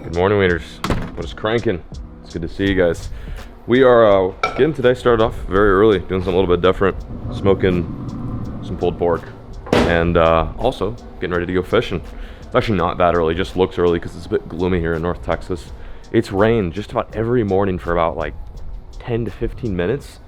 Good morning, Wieners. What is cranking? It's good to see you guys. We are getting today started off very early, doing something a little bit different, smoking some pulled pork, and also getting ready to go fishing. It's actually not that early, just looks early because it's a bit gloomy here in North Texas. It's rained just about every morning for about like 10 to 15 minutes,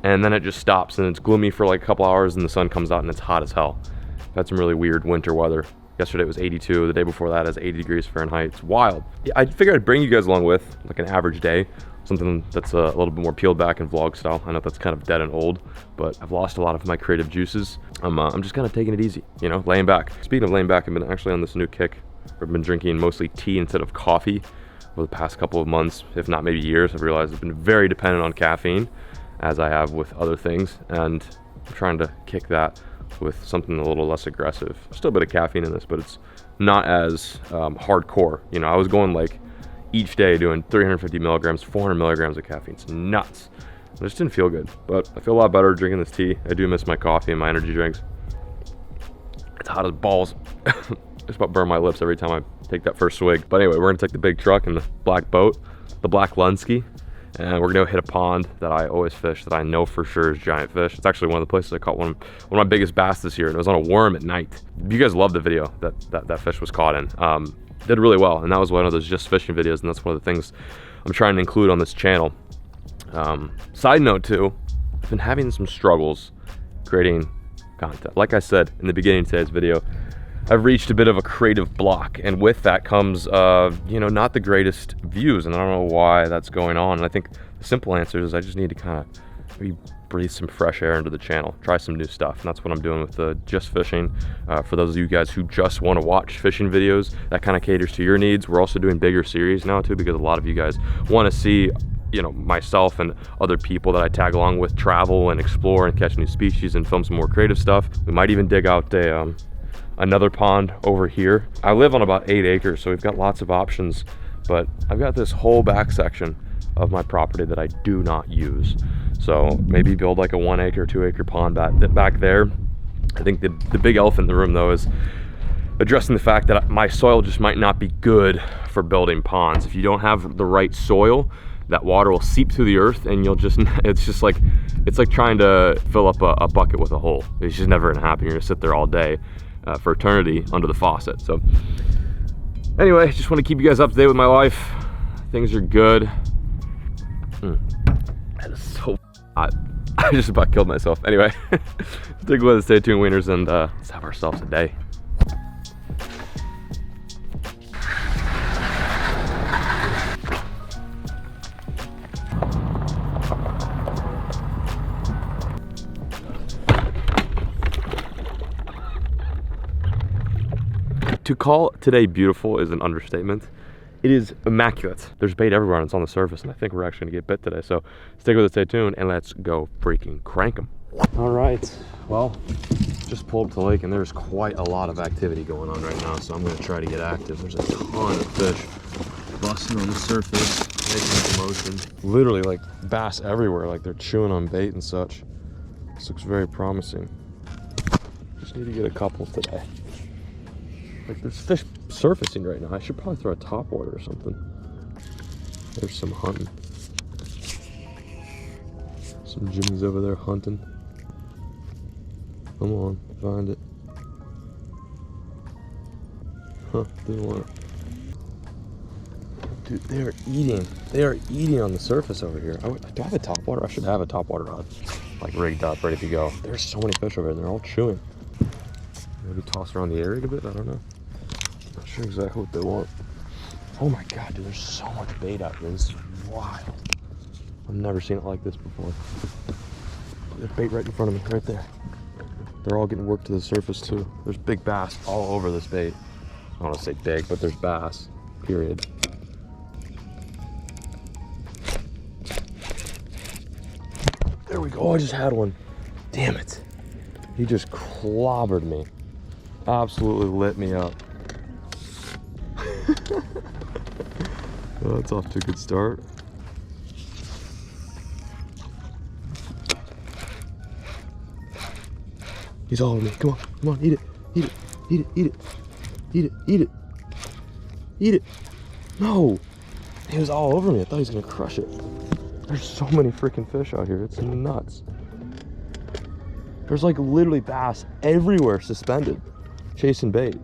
and then it just stops and it's gloomy for like a couple hours and the sun comes out and it's hot as hell. We've had some really weird winter weather. Yesterday it was 82, the day before that is 80 degrees Fahrenheit. It's wild. Yeah, I figured I'd bring you guys along with like an average day, something that's a little bit more peeled back and vlog style. I know that's kind of dead and old, but I've lost a lot of my creative juices. I'm just kind of taking it easy, you know, laying back. Speaking of laying back, I've been actually on this new kick. I've been drinking mostly tea instead of coffee over the past couple of months, if not maybe years. I've realized I've been very dependent on caffeine, as I have with other things, and I'm trying to kick that with something a little less aggressive. Still a bit of caffeine in this, but it's not as hardcore. You know, I was going like each day doing 350 milligrams, 400 milligrams of caffeine. It's nuts. I just didn't feel good, but I feel a lot better drinking this tea. I do miss my coffee and my energy drinks. It's hot as balls. Just about burn my lips every time I take that first swig. But anyway, we're gonna take the big truck and the black boat, the Black Lunsky, and we're gonna hit a pond that I always fish that I know for sure is giant fish. It's actually one of the places I caught one of my biggest bass this year, and it was on a worm at night. You guys loved the video that fish was caught in. Did really well, and that was one of those just fishing videos, and that's one of the things I'm trying to include on this channel. Side note too, I've been having some struggles creating content. Like I said in the beginning of today's video, I've reached a bit of a creative block, and with that comes, you know, not the greatest views, and I don't know why that's going on. And I think the simple answer is I just need to kind of maybe breathe some fresh air into the channel, try some new stuff, and that's what I'm doing with the Just Fishing. For those of you guys who just want to watch fishing videos, that kind of caters to your needs. We're also doing bigger series now too, because a lot of you guys want to see, you know, myself and other people that I tag along with travel and explore and catch new species and film some more creative stuff. We might even dig out another pond over here. I live on about 8 acres, so we've got lots of options, but I've got this whole back section of my property that I do not use. So maybe build like a 1 acre, 2 acre pond back there. I think the big elephant in the room though is addressing the fact that my soil just might not be good for building ponds. If you don't have the right soil, that water will seep through the earth and you'll just, it's like trying to fill up a bucket with a hole. It's just never gonna happen. You're gonna sit there all day for eternity under the faucet. So anyway, just want to keep you guys up to date with my life. Things are good. That is so hot. I just about killed myself. Anyway, stick with us, stay tuned, Wieners, and let's have ourselves a day. To call today beautiful is an understatement. It is immaculate. There's bait everywhere and it's on the surface, and I think we're actually gonna get bit today. So stick with us, stay tuned, and let's go freaking crank them. All right, well, just pulled up to the lake and there's quite a lot of activity going on right now, so I'm gonna try to get active. There's a ton of fish busting on the surface, making commotion. Literally like bass everywhere, like they're chewing on bait and such. This looks very promising. Just need to get a couple today. Like there's fish surfacing right now. I should probably throw a topwater or something. There's some hunting. Some Jimmy's over there hunting. Come on, find it. Huh, didn't want it. Dude, they are eating. They are eating on the surface over here. Do I have a topwater? I should have a topwater rod, like rigged up, ready to go. There's so many fish over there. They're all chewing. Maybe toss around the area a bit. I don't know. Not sure exactly what they want. Oh my god, dude, there's so much bait out here. This is wild. I've never seen it like this before. There's bait right in front of me, right there. They're all getting worked to the surface too. There's big bass all over this bait. I don't want to say big, but there's bass, period. There we go. Oh, I just had one. Damn it. He just clobbered me. Absolutely lit me up. Well, that's off to a good start. He's all over me. Come on, eat it, eat it, eat it, eat it, eat it, eat it, eat it, No, he was all over me. I thought he was gonna crush it. There's so many freaking fish out here. It's nuts. There's like literally bass everywhere suspended, chasing bait.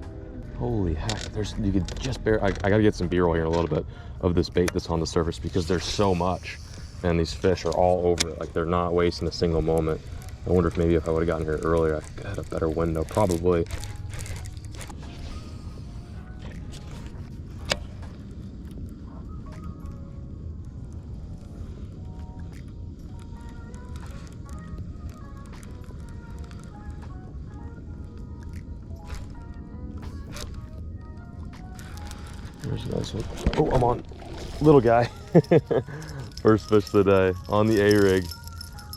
Holy heck, you could just I gotta get some B-roll here in a little bit of this bait that's on the surface because there's so much and these fish are all over it. Like they're not wasting a single moment. I wonder if maybe if I would have gotten here earlier, I could have had a better window, probably. There's a nice one. Oh, I'm on. Little guy. First fish of the day on the A-rig.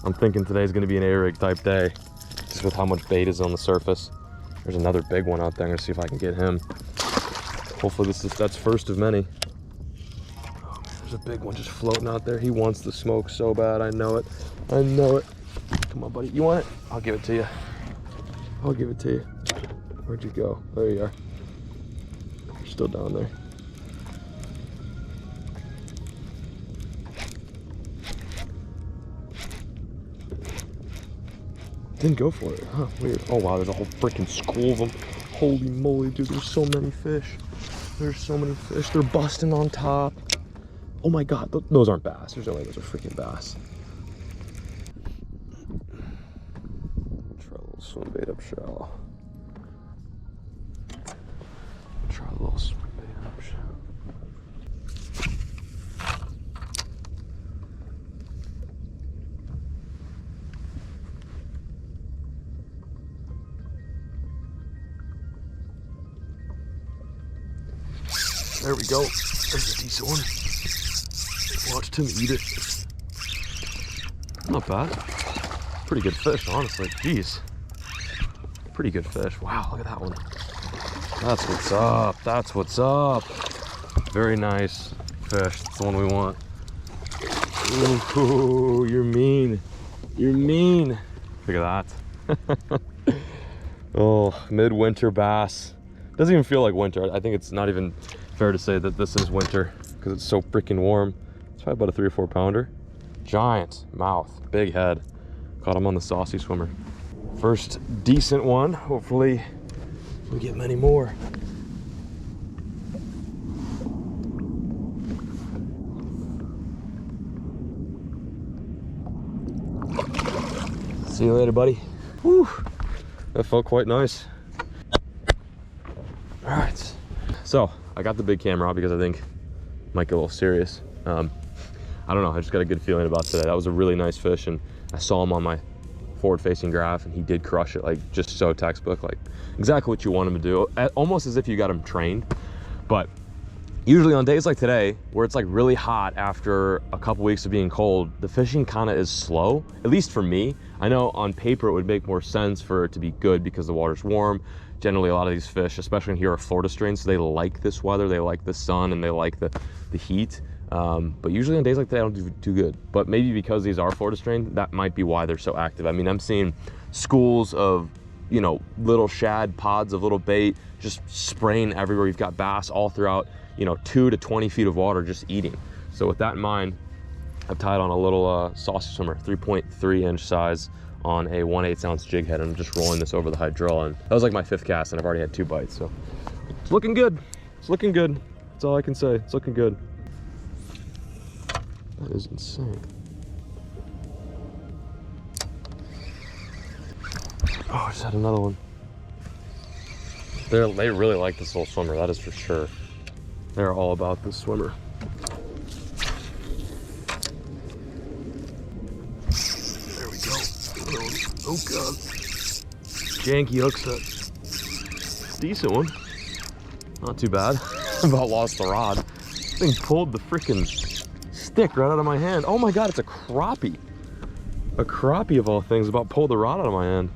I'm thinking today's gonna be an A-rig type day, just with how much bait is on the surface. There's another big one out there. I'm gonna see if I can get him. Hopefully that's first of many. Oh man, there's a big one just floating out there. He wants the smoke so bad. I know it. I know it. Come on, buddy. You want it? I'll give it to you. I'll give it to you. Where'd you go? There you are. You're still down there. Didn't go for it, huh? Weird. Oh wow, there's a whole freaking school of them. Holy moly, dude, there's so many fish. There's so many fish. They're busting on top. Oh my god, those aren't bass. There's no way those are freaking bass. Try a little swim bait up shallow. Try a little swim bait up shallow. There we go. There's a decent one. Watched him eat it. Not bad. Pretty good fish, honestly. Jeez. Pretty good fish. Wow, look at that one. That's what's up. That's what's up. Very nice fish. That's the one we want. Ooh, you're mean. You're mean. Look at that. Oh, midwinter bass. Doesn't even feel like winter. I think it's not even fair to say that this is winter because it's so freaking warm. It's probably about a 3 or 4 pounder. Giant mouth, big head. Caught him on the saucy swimmer. First decent one. Hopefully we get many more. See you later, buddy. Whew, that felt quite nice. All right, so I got the big camera out because I think it might get a little serious. I don't know, I just got a good feeling about today. That was a really nice fish, and I saw him on my forward-facing graph, and he did crush it, like just so textbook, like exactly what you want him to do, almost as if you got him trained. But usually on days like today, where it's like really hot after a couple weeks of being cold, the fishing kind of is slow, at least for me. I know on paper it would make more sense for it to be good because the water's warm. Generally, a lot of these fish, especially in here, are Florida strains, so they like this weather, they like the sun, and they like the heat. But usually on days like that, I don't do too good. But maybe because these are Florida strain, that might be why they're so active. I mean, I'm seeing schools of, you know, little shad pods of little bait just spraying everywhere. You've got bass all throughout, you know, 2 to 20 feet of water just eating. So with that in mind, I've tied on a little saucy swimmer, 3.3 inch size, on a 1/8 ounce jig head. I'm just rolling this over the hydrilla, and that was like my 5th cast, and I've already had 2 bites, so it's looking good. It's looking good. That's all I can say. It's looking good. That is insane. Oh, I just had another one. They really like this little swimmer, that is for sure. They're all about this swimmer. There we go. Oh god. Janky hook set. Decent one. Not too bad. About lost the rod. This thing pulled the freaking stick right out of my hand. Oh my god, it's a crappie. A crappie of all things about pulled the rod out of my hand.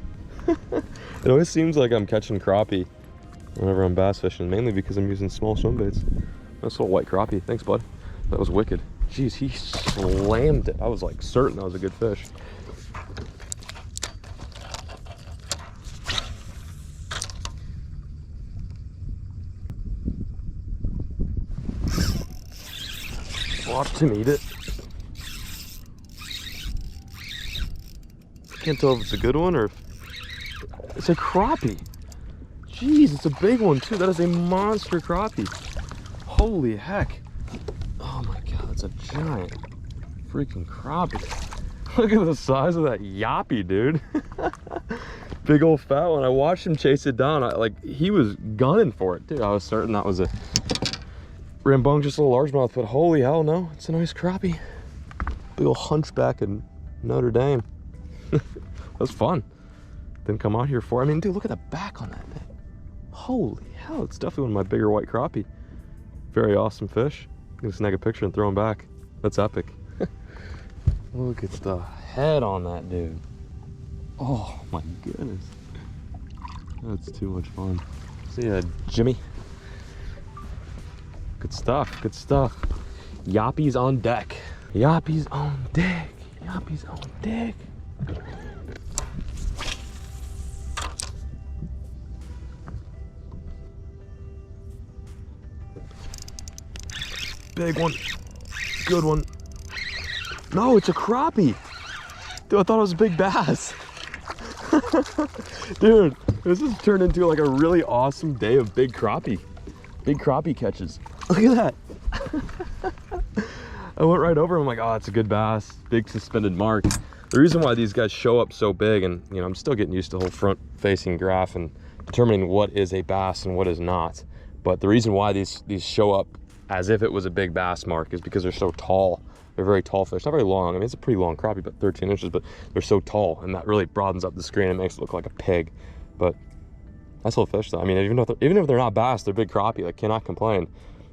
It always seems like I'm catching crappie whenever I'm bass fishing, mainly because I'm using small swim baits. Nice little white crappie. Thanks, bud. That was wicked. Jeez, he slammed it. I was like certain that was a good fish. Watched him eat it. Can't tell if it's a good one or if it's a crappie. Jeez, it's a big one too. That is a monster crappie. Holy heck. Oh my god, it's a giant freaking crappie. Look at the size of that yappy, dude. Big old fat one. I watched him chase it down. He was gunning for it, dude. I was certain that was a rambunctious little largemouth, but holy hell no, it's a nice crappie. Big old hunchback in Notre Dame. That's fun. Didn't come out here for. I mean, dude, look at the back on that thing. Holy hell, it's definitely one of my bigger white crappie. Very awesome fish. I'm gonna snag a picture and throw him back. That's epic. Look at the head on that dude. Oh my goodness. That's too much fun. See ya, Jimmy. Good stuff, good stuff. Yappies on deck. Yappies on deck. Yappies on deck. Big one. Good one. No, it's a crappie. Dude, I thought it was a big bass. Dude, this has turned into like a really awesome day of big crappie. Big crappie catches. Look at that. I went right over him. I'm like, oh, it's a good bass. Big suspended mark. The reason why these guys show up so big, and you know, I'm still getting used to the whole front facing graph and determining what is a bass and what is not. But the reason why these show up as if it was a big bass mark is because they're so tall. They're very tall fish, not very long. I mean, it's a pretty long crappie, but 13 inches, but they're so tall, and that really broadens up the screen and makes it look like a pig. But nice little fish though. I mean, even if they're not bass, they're big crappie. I cannot complain.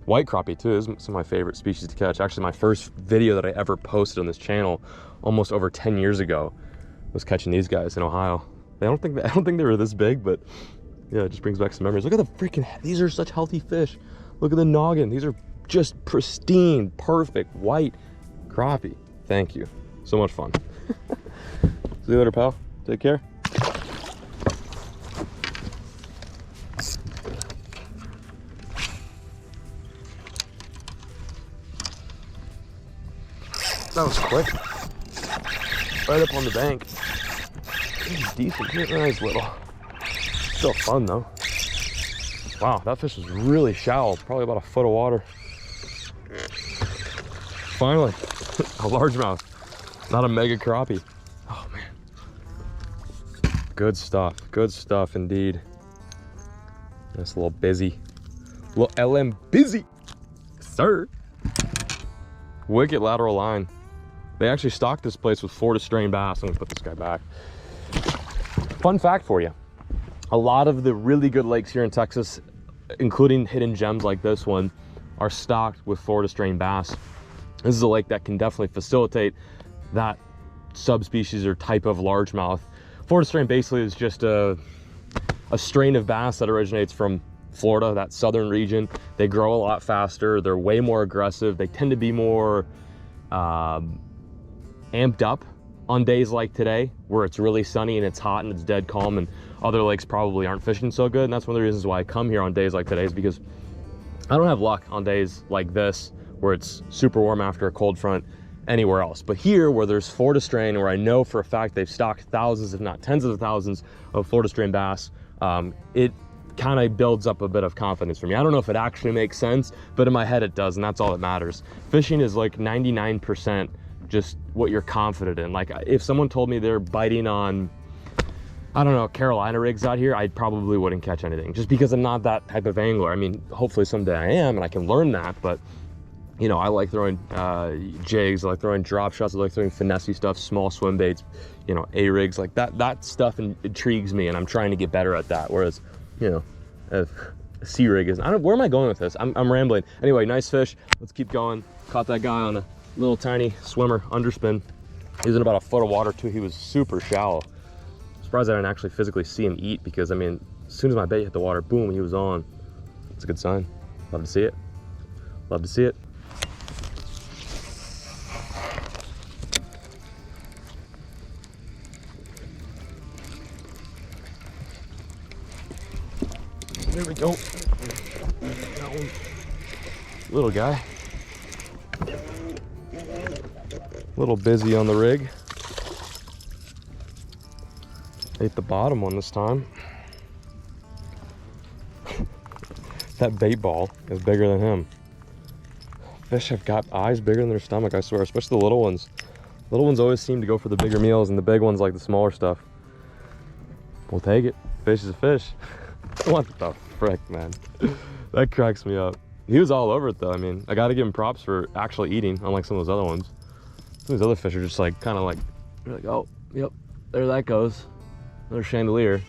White crappie too is some of my favorite species to catch. Actually, my first video that I ever posted on this channel almost over 10 years ago was catching these guys in Ohio. I don't think they were this big, but yeah, it just brings back some memories. Look at the freaking, these are such healthy fish. Look at the noggin. These are just pristine, perfect white crappie. Thank you. So much fun. See you later, pal. Take care. That was quick. Right up on the bank. He's decent. He's nice little. Still fun though. Wow, that fish was really shallow. Probably about a foot of water. Finally, a largemouth. Not a mega crappie. Oh man. Good stuff. Good stuff indeed. Nice little busy. Little LM busy. Sir. Wicked lateral line. They actually stocked this place with Florida strain bass. I'm gonna put this guy back. Fun fact for you. A lot of the really good lakes here in Texas, including hidden gems like this one, are stocked with Florida strain bass. This is a lake that can definitely facilitate that subspecies or type of largemouth. Florida strain basically is just a strain of bass that originates from Florida, that southern region. They grow a lot faster. They're way more aggressive. They tend to be more amped up on days like today where it's really sunny and it's hot and it's dead calm, and other lakes probably aren't fishing so good. And that's one of the reasons why I come here on days like today, is because I don't have luck on days like this where it's super warm after a cold front anywhere else. But here, where there's Florida strain, where I know for a fact they've stocked thousands, if not tens of thousands of Florida strain bass, it kind of builds up a bit of confidence for me. I don't know if it actually makes sense, but in my head it does, and that's all that matters. Fishing is like 99% just what you're confident in. Like if someone told me they're biting on, I don't know, Carolina rigs out here, I probably wouldn't catch anything, just because I'm not that type of angler. I mean, hopefully someday I am and I can learn that, but you know, I like throwing jigs, I like throwing drop shots, I like throwing finessey stuff, small swim baits, you know, A-rigs, like that stuff intrigues me, and I'm trying to get better at that. Whereas, you know, a C-rig is, where am I going with this? I'm rambling. Anyway, nice fish. Let's keep going. Caught that guy on a little tiny swimmer, underspin. He was in about a foot of water too. He was super shallow. Surprised I didn't actually physically see him eat, because I mean, as soon as my bait hit the water, boom, he was on. It's a good sign. Love to see it. Love to see it. There we go. That one. Little guy. A little busy on the rig. Ate the bottom one this time. That bait ball is bigger than him. Fish have got eyes bigger than their stomach, I swear, especially the little ones. Little ones always seem to go for the bigger meals, and the big ones like the smaller stuff. We'll take it. Fish is a fish. What the frick, man? That cracks me up. He was all over it though. I mean, I gotta give him props for actually eating, unlike some of those other ones. Some of these other fish are just like, kind of like, you're like, oh, yep, there that goes. Another chandelier.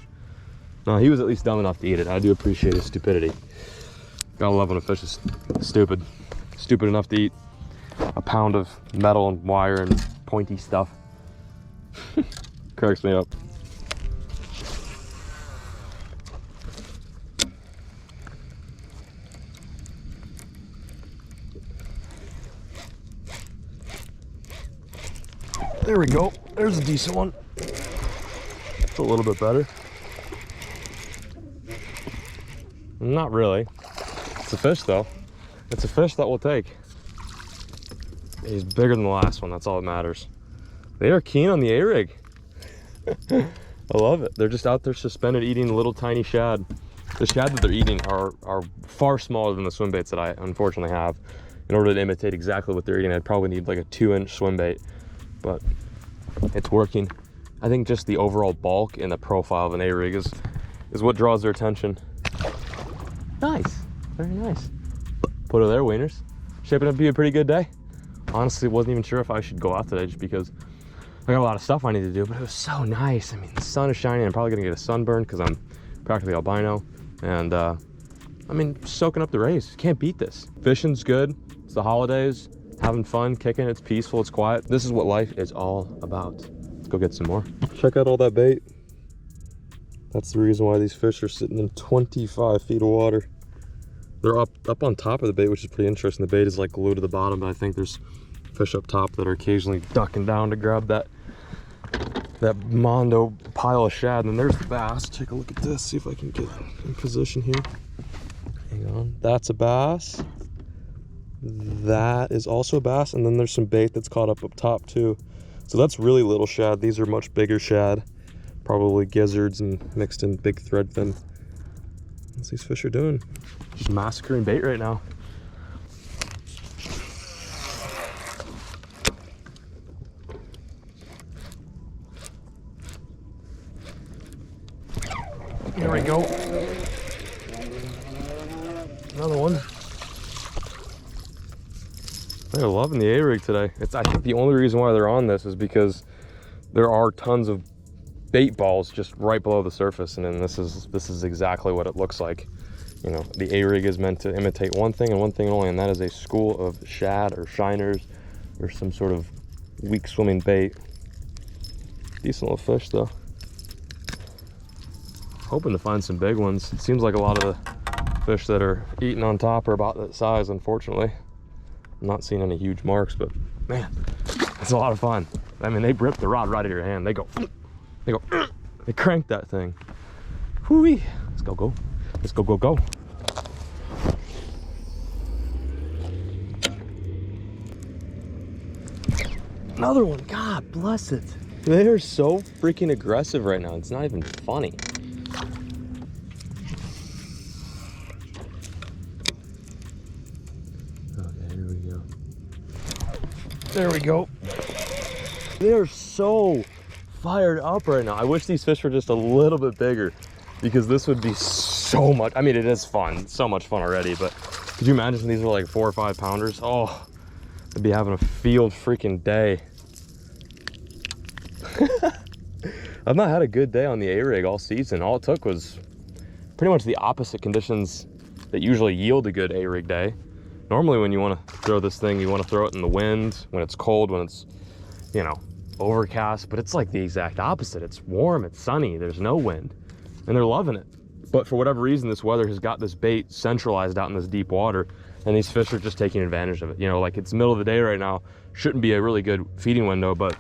No, he was at least dumb enough to eat it. I do appreciate his stupidity. Gotta love when a fish is stupid. Stupid enough to eat a pound of metal and wire and pointy stuff. Cracks me up. There we go. There's a decent one. It's a little bit better. Not really. It's a fish though. It's a fish that we'll take. He's bigger than the last one. That's all that matters. They are keen on the A-rig. I love it. They're just out there suspended eating little tiny shad. The shad that they're eating are far smaller than the swim baits that I unfortunately have. In order to imitate exactly what they're eating, I'd probably need like a 2-inch swim bait. But it's working. I think just the overall bulk and the profile of an A-rig is what draws their attention. Nice, very nice. Put her there, wieners. Shaping up to be a pretty good day. Honestly, wasn't even sure if I should go out today just because I got a lot of stuff I need to do, but it was so nice. I mean, the sun is shining. I'm probably gonna get a sunburn because I'm practically albino. And I mean, soaking up the rays. Can't beat this. Fishing's good. It's the holidays. Having fun, kicking, it's peaceful, it's quiet. This is what life is all about. Let's go get some more. Check out all that bait. That's the reason why these fish are sitting in 25 feet of water. They're up on top of the bait, which is pretty interesting. The bait is like glued to the bottom, but I think there's fish up top that are occasionally ducking down to grab that mondo pile of shad. And then there's the bass. Take a look at this, see if I can get in position here. Hang on, that's a bass. That is also a bass, and then there's some bait that's caught up top too. So that's really little shad. These are much bigger shad, probably gizzards and mixed in big threadfin. What's these fish are doing? Just massacring bait right now. Here we go. Another one. They're loving the A-rig today. I think the only reason why they're on this is because there are tons of bait balls just right below the surface, and then this is exactly what it looks like. You know, the A-rig is meant to imitate one thing and one thing only, and that is a school of shad or shiners or some sort of weak swimming bait. Decent little fish though. Hoping to find some big ones. It seems like a lot of the fish that are eating on top are about that size, unfortunately. I'm not seeing any huge marks, but man, it's a lot of fun. I mean, they rip the rod right out of your hand. They crank that thing. Whoo-wee. Let's go. Let's go. Another one. God bless it. They are so freaking aggressive right now. It's not even funny. Okay, here we go. There we go. They are so fired up right now. I wish these fish were just a little bit bigger, because this would be so much. I mean, it is fun. It's so much fun already, but could you imagine if these were like 4 or 5 pounders? Oh, I'd be having a field freaking day. I've not had a good day on the A-rig all season. All it took was pretty much the opposite conditions that usually yield a good A-rig day. Normally when you want to throw this thing, you want to throw it in the wind, when it's cold, when it's, you know, overcast, but it's like the exact opposite. It's warm, it's sunny, there's no wind, and they're loving it. But for whatever reason, this weather has got this bait centralized out in this deep water, and these fish are just taking advantage of it. You know, like it's middle of the day right now, shouldn't be a really good feeding window, but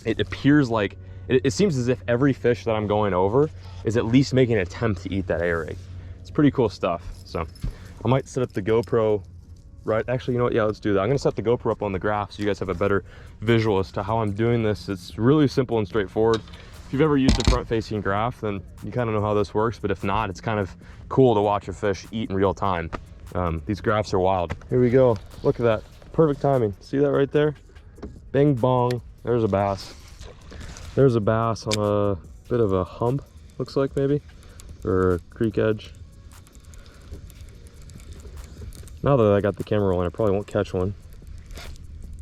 it appears like, it seems as if every fish that I'm going over is at least making an attempt to eat that A-rig. It's pretty cool stuff. So I might set up the GoPro right? Actually, you know what? Yeah, let's do that. I'm gonna set the GoPro up on the graph so you guys have a better visual as to how I'm doing this. It's really simple and straightforward. If you've ever used a front-facing graph, then you kind of know how this works, but if not, it's kind of cool to watch a fish eat in real time. These graphs are wild. Here we go. Look at that. Perfect timing. See that right there? Bing bong. There's a bass. There's a bass on a bit of a hump, looks like maybe, or a creek edge. Now that I got the camera rolling, I probably won't catch one.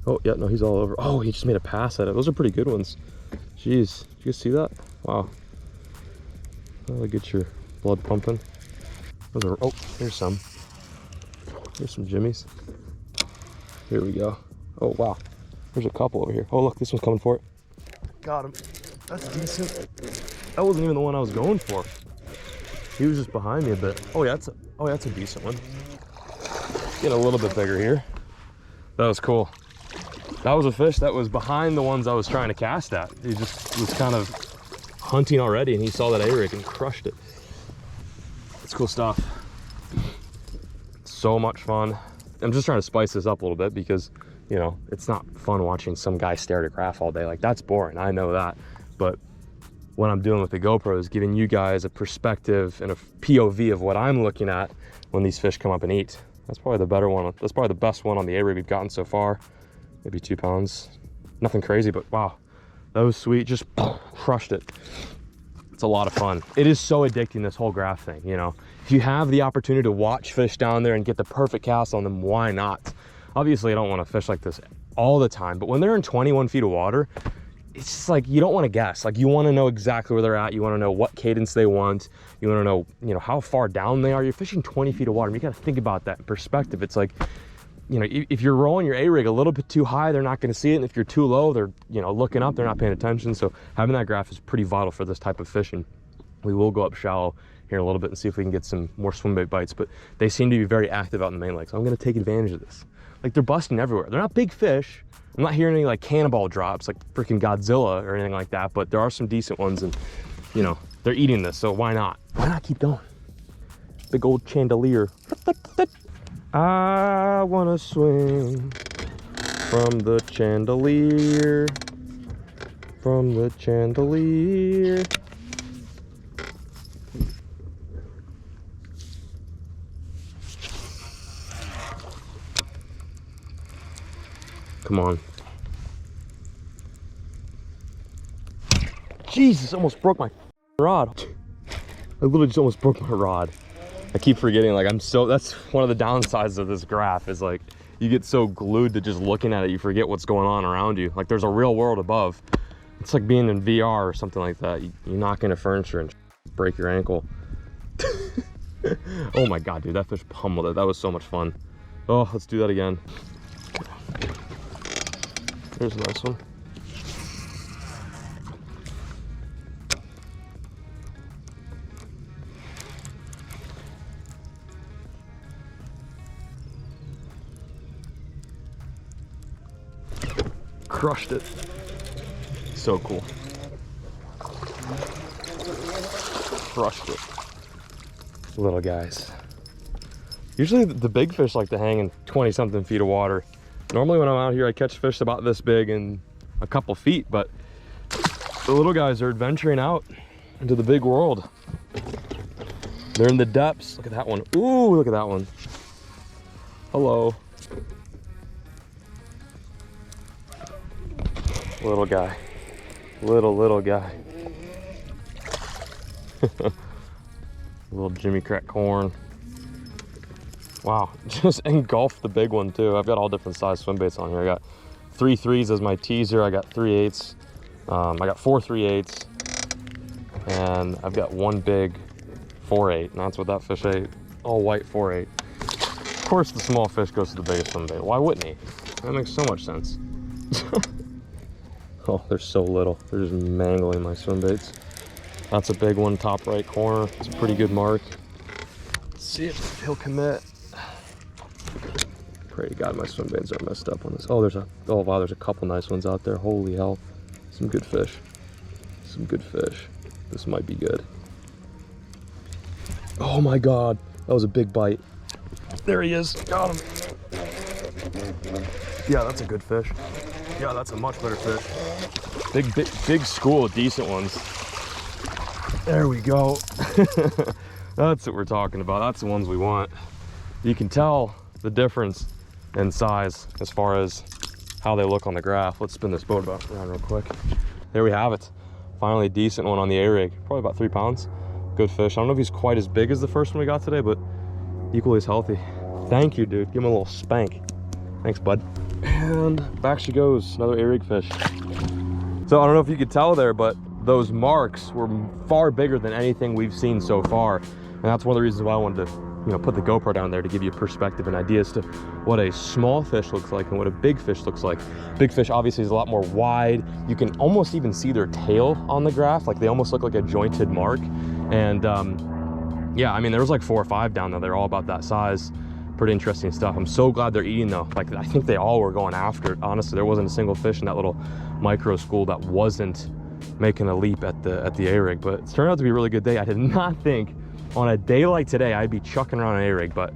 Oh, yeah, no, he's all over. Oh, he just made a pass at it. Those are pretty good ones. Jeez, did you guys see that? Wow. That'll get your blood pumping. Those are, oh, here's some. Here's some jimmies. Here we go. Oh, wow. There's a couple over here. Oh, look, this one's coming for it. Got him. That's decent. That wasn't even the one I was going for. He was just behind me a bit. Oh, yeah, that's a decent one. Getting a little bit bigger here. That was cool. That was a fish that was behind the ones I was trying to cast at. He just was kind of hunting already, and he saw that A-rig and crushed it. It's cool stuff. So much fun. I'm just trying to spice this up a little bit because, you know, it's not fun watching some guy stare at a graph all day. Like, that's boring, I know that. But what I'm doing with the GoPro is giving you guys a perspective and a POV of what I'm looking at when these fish come up and eat. That's probably the better one. That's probably the best one on the A-rig we've gotten so far. Maybe 2 pounds. Nothing crazy, but wow, that was sweet. Just crushed it. It's a lot of fun. It is so addicting, this whole graph thing, you know. If you have the opportunity to watch fish down there and get the perfect cast on them, why not? Obviously, I don't want to fish like this all the time, but when they're in 21 feet of water, it's just like, you don't want to guess. Like, you want to know exactly where they're at. You want to know what cadence they want. You want to know, you know, how far down they are. You're fishing 20 feet of water. You got to think about that in perspective. It's like, you know, if you're rolling your A-rig a little bit too high, they're not going to see it. And if you're too low, they're, you know, looking up, they're not paying attention. So having that graph is pretty vital for this type of fishing. We will go up shallow here in a little bit and see if we can get some more swim bait bites, but they seem to be very active out in the main lake. So I'm going to take advantage of this. Like, they're busting everywhere. They're not big fish. I'm not hearing any like cannonball drops like freaking Godzilla or anything like that, but there are some decent ones, and you know, they're eating this, so why not? Why not keep going? Big old chandelier. I wanna swing from the chandelier, from the chandelier. Come on. Jesus, almost broke my rod. I literally just almost broke my rod. I keep forgetting, like, that's one of the downsides of this graph is like, you get so glued to just looking at it, you forget what's going on around you. Like, there's a real world above. It's like being in VR or something like that. You knock into furniture and break your ankle. Oh my God, dude, that fish pummeled it. That was so much fun. Oh, let's do that again. There's a nice one. Crushed it. So cool. Crushed it. Little guys. Usually the big fish like to hang in 20-something feet of water. Normally when I'm out here, I catch fish about this big in a couple feet, but the little guys are adventuring out into the big world. They're in the depths. Look at that one. Ooh, look at that one. Hello. Little guy. Little guy. Little Jimmy Crack corn. Wow, just engulfed the big one too. I've got all different size swim baits on here. I got 3 3s as my teaser. I got 3 8s. I got 4 3 8s. And I've got 1 big 4 8. And that's what that fish ate. All white 4 8. Of course the small fish goes to the biggest swim bait. Why wouldn't he? That makes so much sense. Oh, they're so little. They're just mangling my swim baits. That's a big one, top right corner. It's a pretty good mark. Let's see if he'll commit. Pray to God my swim baits aren't messed up on this. Oh, oh wow, there's a couple nice ones out there. Holy hell. Some good fish. Some good fish. This might be good. Oh my God, that was a big bite. There he is, got him. Yeah, that's a good fish. Yeah, that's a much better fish. Big school of decent ones. There we go. That's what we're talking about. That's the ones we want. You can tell the difference in size as far as how they look on the graph. Let's spin this boat around real quick. There we have it. Finally a decent one on the A-rig. Probably about 3 pounds. Good fish. I don't know if he's quite as big as the first one we got today, but equally as healthy. Thank you, dude. Give him a little spank. Thanks, bud. And back she goes, another A-rig fish. So I don't know if you could tell there, but those marks were far bigger than anything we've seen so far. And that's one of the reasons why I wanted to, you know, put the GoPro down there to give you a perspective and ideas to what a small fish looks like and what a big fish looks like. Big fish obviously is a lot more wide. You can almost even see their tail on the graph. Like they almost look like a jointed mark. And yeah, I mean, there was like 4 or 5 down there. They're all about that size. Pretty interesting stuff. I'm so glad they're eating though. Like I think they all were going after it. Honestly, there wasn't a single fish in that little micro school that wasn't making a leap at the A-rig. But it's turned out to be a really good day. I did not think on a day like today I'd be chucking around an A-rig, but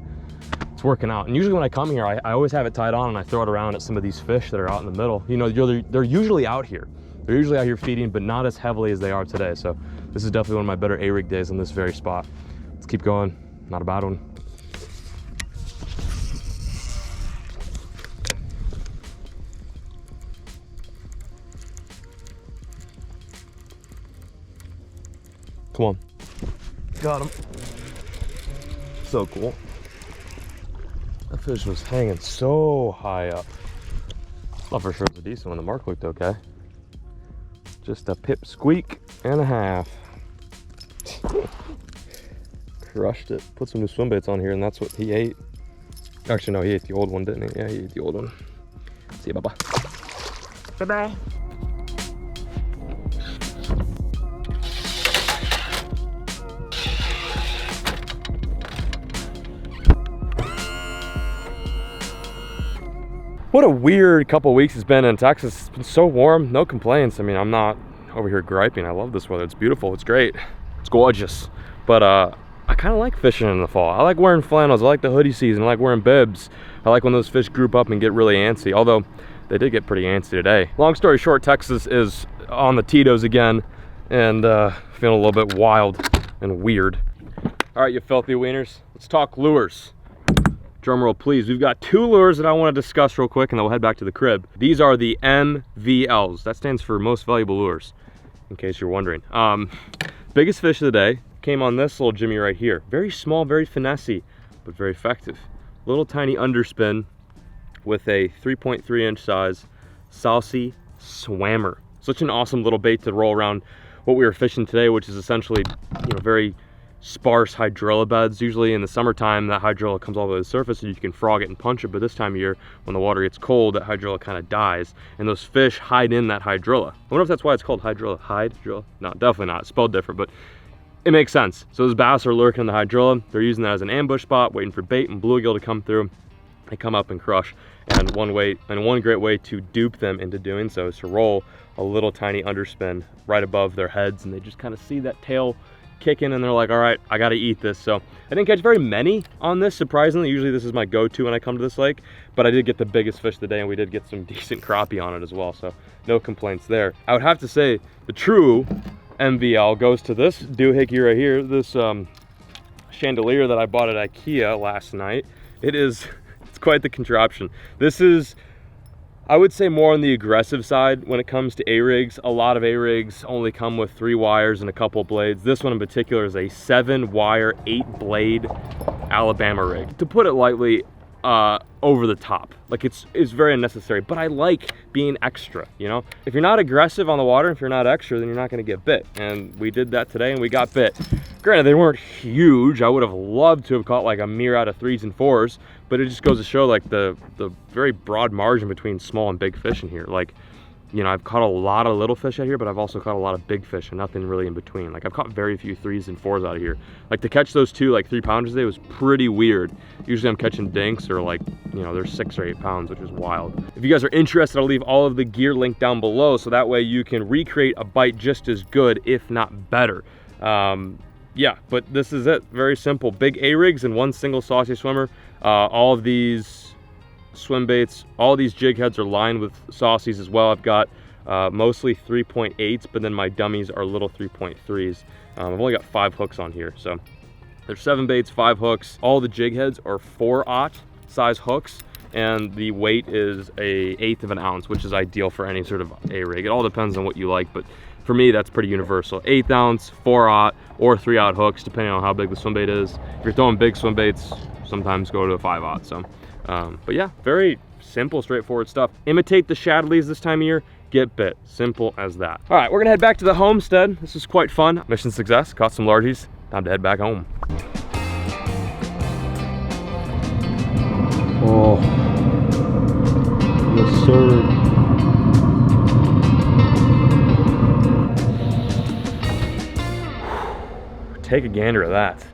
it's working out. And usually when I come here, I always have it tied on and I throw it around at some of these fish that are out in the middle. You know, they're usually out here. They're usually out here feeding, but not as heavily as they are today. So this is definitely one of my better A-rig days on this very spot. Let's keep going. Not a bad one. Come on. Got him. So cool. That fish was hanging so high up. Oh, for sure it's a decent one. The mark looked okay. Just a pip squeak and a half. Crushed it. Put some new swim baits on here and that's what he ate. Actually, no, he ate the old one, didn't he? Yeah, he ate the old one. See you, bye-bye. Bye-bye. What a weird couple weeks it's been in Texas. It's been so warm, no complaints. I mean, I'm not over here griping. I love this weather. It's beautiful, it's great, it's gorgeous. But I kind of like fishing in the fall. I like wearing flannels, I like the hoodie season, I like wearing bibs. I like when those fish group up and get really antsy, although they did get pretty antsy today. Long story short, Texas is on the Tito's again and feeling a little bit wild and weird. All right, you filthy wieners, let's talk lures. Drum roll, please. We've got 2 lures that I want to discuss real quick and then we'll head back to the crib. These are the MVLs. That stands for most valuable lures, in case you're wondering. Biggest fish of the day came on this little Jimmy right here. Very small, very finessey, but very effective. Little tiny underspin with a 3.3 inch size Saucy Swammer. Such an awesome little bait to roll around what we were fishing today, which is essentially, you know, very sparse hydrilla beds. Usually in the summertime that hydrilla comes all the way to the surface and you can frog it and punch it, but this time of year when the water gets cold, that hydrilla kind of dies and those fish hide in that hydrilla. I wonder if that's why it's called hydrilla. Hydrilla? No, definitely not. It's spelled different, but it makes sense. So those bass are lurking in the hydrilla. They're using that as an ambush spot, waiting for bait and bluegill to come through. They come up and crush, and one great way to dupe them into doing so is to roll a little tiny underspin right above their heads, and they just kind of see that tail kicking and they're like, all right, I gotta eat this. So I didn't catch very many on this, surprisingly. Usually this is my go-to when I come to this lake, but I did get the biggest fish of the day and we did get some decent crappie on it as well, so no complaints there. I would have to say the true MVL goes to this doohickey right here, this chandelier that I bought at IKEA last night. It's quite the contraption. This is, I would say, more on the aggressive side when it comes to A-rigs. A lot of A-rigs only come with 3 wires and a couple blades. This one in particular is a 7-wire, 8-blade Alabama rig. To put it lightly, over the top. Like it's very unnecessary, but I like being extra, you know? If you're not aggressive on the water, if you're not extra, then you're not gonna get bit. And we did that today and we got bit. Granted, they weren't huge. I would have loved to have caught like a myriad of 3s and 4s, but it just goes to show like the very broad margin between small and big fish in here. Like, you know, I've caught a lot of little fish out here, but I've also caught a lot of big fish and nothing really in between. Like I've caught very few 3s and 4s out of here. Like to catch those 2 like 3-pounders today was pretty weird. Usually I'm catching dinks or like, you know, they're 6 or 8 pounds, which is wild. If you guys are interested, I'll leave all of the gear linked down below so that way you can recreate a bite just as good, if not better. Yeah, but this is it. Very simple. Big A-rigs and 1 single Saucy Swimmer. All of these swim baits. All these jig heads are lined with saucies as well. I've got mostly 3.8s, but then my dummies are little 3.3s. I've only got 5 hooks on here, so there's 7 baits, 5 hooks. All the jig heads are 4/0 size hooks, and the weight is a 1/8 of an ounce, which is ideal for any sort of A rig. It all depends on what you like, but for me, that's pretty universal. 1/8 ounce, 4/0, or 3/0 hooks, depending on how big the swim bait is. If you're throwing big swim baits, sometimes go to a 5/0. So, but yeah, very simple, straightforward stuff. Imitate the shad leaves this time of year, get bit. Simple as that. All right, we're gonna head back to the homestead. This is quite fun. Mission success, caught some largies. Time to head back home. Oh, yes sir. Take a gander at that.